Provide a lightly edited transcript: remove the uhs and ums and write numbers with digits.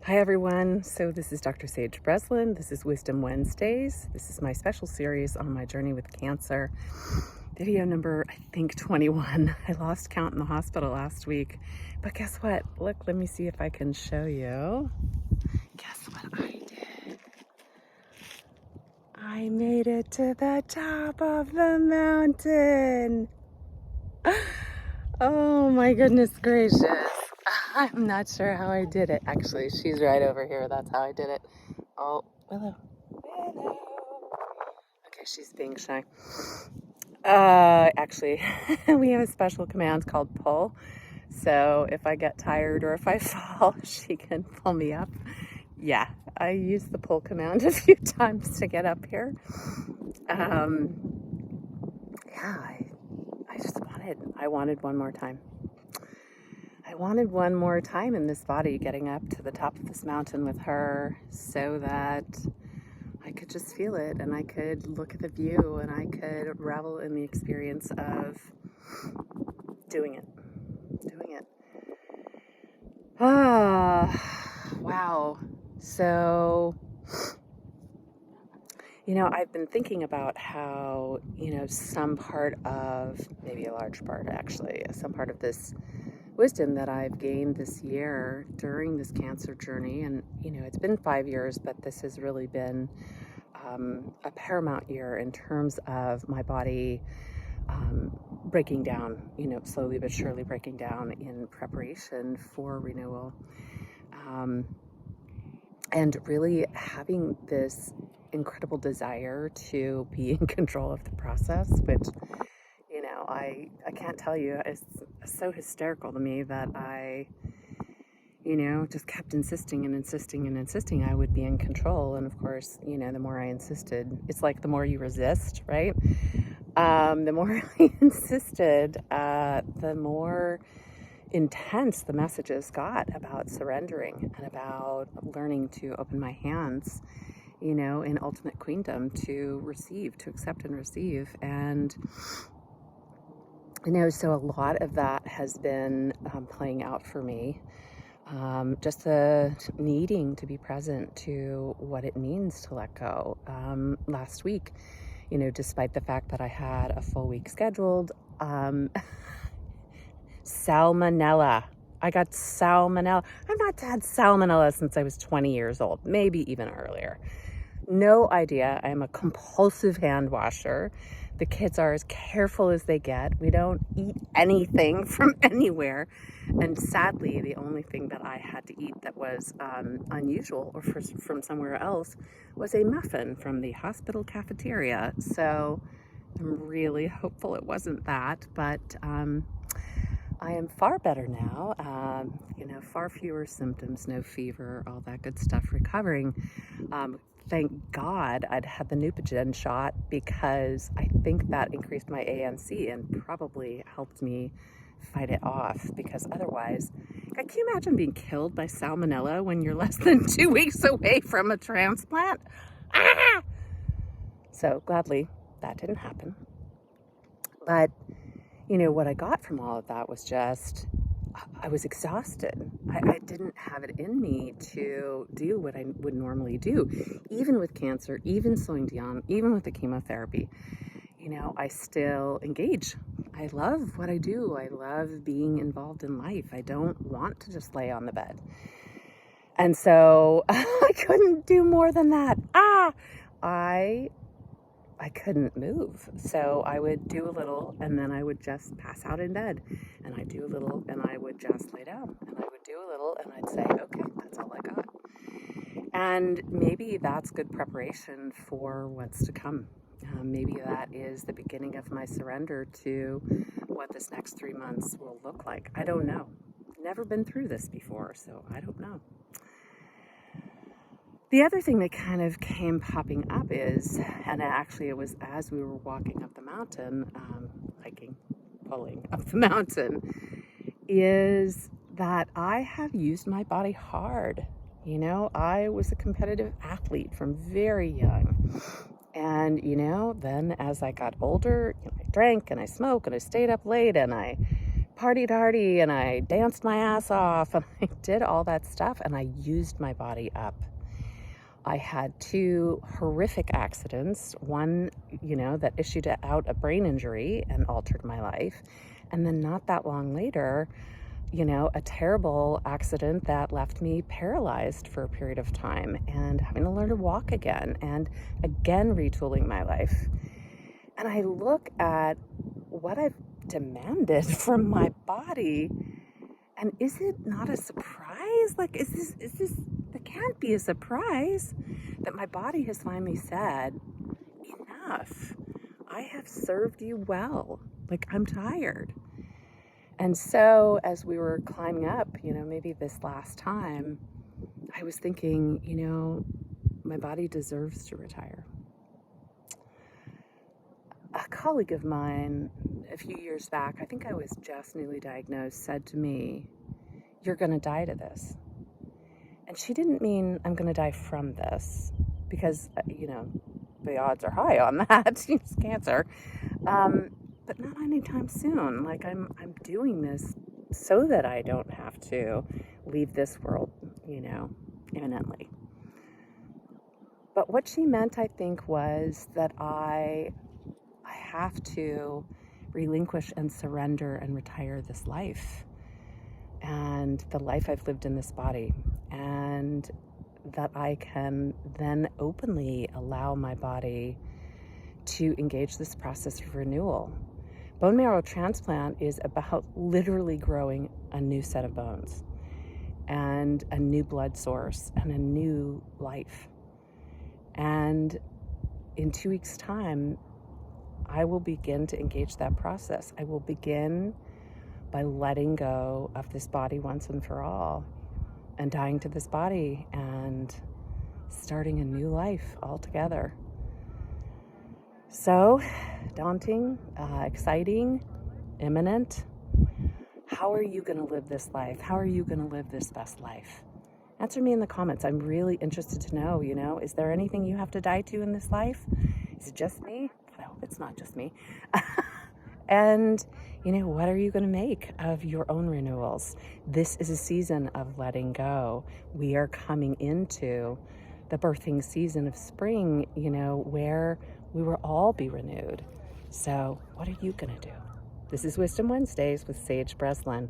Hi everyone, so this is Dr. Sage Breslin. This is Wisdom Wednesdays. This is my special series on my journey with cancer. Video number, I think 21. I lost count in the hospital last week, but guess what? Look, let me see if I can show you. Guess what I did? I made it to the top of the mountain. Oh my goodness gracious. I'm not sure how I did it. Actually, she's right over here. That's how I did it. Oh, Willow. Willow. Okay, she's being shy. Actually, we have a special command called pull. So if I get tired or if I fall, she can pull me up. Yeah, I used the pull command a few times to get up here. I wanted one more time. I wanted one more time in this body, getting up to the top of this mountain with her so that I could just feel it and I could look at the view and I could revel in the experience of doing it. Wow. So, I've been thinking about how, some part of, maybe a large part actually, some part of this wisdom that I've gained this year during this cancer journey, and it's been 5 years, but this has really been a paramount year in terms of my body breaking down, slowly but surely breaking down in preparation for renewal, and really having this incredible desire to be in control of the process, which I can't tell you, it's so hysterical to me that I, just kept insisting I would be in control. And of course, the more I insisted, it's like the more you resist, right? The more I insisted, the more intense the messages got about surrendering and about learning to open my hands, in ultimate queendom to receive, to accept and receive. And so a lot of that has been playing out for me. Just the needing to be present to what it means to let go. Last week, despite the fact that I had a full week scheduled, salmonella. I got salmonella. I've not had salmonella since I was 20 years old, maybe even earlier. No idea. I am a compulsive hand washer. The kids are as careful as they get. We don't eat anything from anywhere. And sadly, the only thing that I had to eat that was unusual or from somewhere else was a muffin from the hospital cafeteria. So I'm really hopeful it wasn't that, but I am far better now. Far fewer symptoms, no fever, all that good stuff, recovering. Thank God I'd had the Neupogen shot, because I think that increased my ANC and probably helped me fight it off, because otherwise, can you imagine being killed by salmonella when you're less than 2 weeks away from a transplant? Ah! So gladly that didn't happen. But, what I got from all of that was just, I was exhausted. I didn't have it in me to do what I would normally do, even with cancer, even slowing down, even with the chemotherapy. I still engage. I love what I do. I love being involved in life. I don't want to just lay on the bed. And so I couldn't do more than that. I couldn't move. So I would do a little and then I would just pass out in bed. And I'd do a little and I would just lay down. And I would do a little and I'd say, okay, that's all I got. And maybe that's good preparation for what's to come. Maybe that is the beginning of my surrender to what this next 3 months will look like. I don't know. Never been through this before, so I don't know. The other thing that kind of came popping up is, and actually it was as we were walking up the mountain, pulling up the mountain, is that I have used my body hard. I was a competitive athlete from very young. And, then as I got older, I drank and I smoked and I stayed up late and I partied hardy and I danced my ass off and I did all that stuff and I used my body up. I had 2 horrific accidents, one, that issued out a brain injury and altered my life. And then not that long later, a terrible accident that left me paralyzed for a period of time and having to learn to walk again and again retooling my life. And I look at what I've demanded from my body, and is it not a surprise? Like, is this, it can't be a surprise that my body has finally said, enough. I have served you well. Like, I'm tired. And so as we were climbing up, maybe this last time, I was thinking, my body deserves to retire. A colleague of mine a few years back, I think I was just newly diagnosed, said to me, "You're going to die to this." And she didn't mean I'm going to die from this, because, the odds are high on that. It's cancer. But not anytime soon. Like, I'm doing this so that I don't have to leave this world, imminently. But what she meant, I think, was that I have to relinquish and surrender and retire this life and the life I've lived in this body, and that I can then openly allow my body to engage this process of renewal. Bone marrow transplant is about literally growing a new set of bones and a new blood source and a new life. And in 2 weeks' time, I will begin to engage that process. I will begin by letting go of this body once and for all and dying to this body and starting a new life altogether. So, daunting, exciting, imminent. How are you going to live this life? How are you going to live this best life? Answer me in the comments. I'm really interested to know, is there anything you have to die to in this life? Is it just me? I hope it's not just me. And, what are you going to make of your own renewals? This is a season of letting go. We are coming into the birthing season of spring, where we will all be renewed. So what are you going to do? This is Wisdom Wednesdays with Sage Breslin.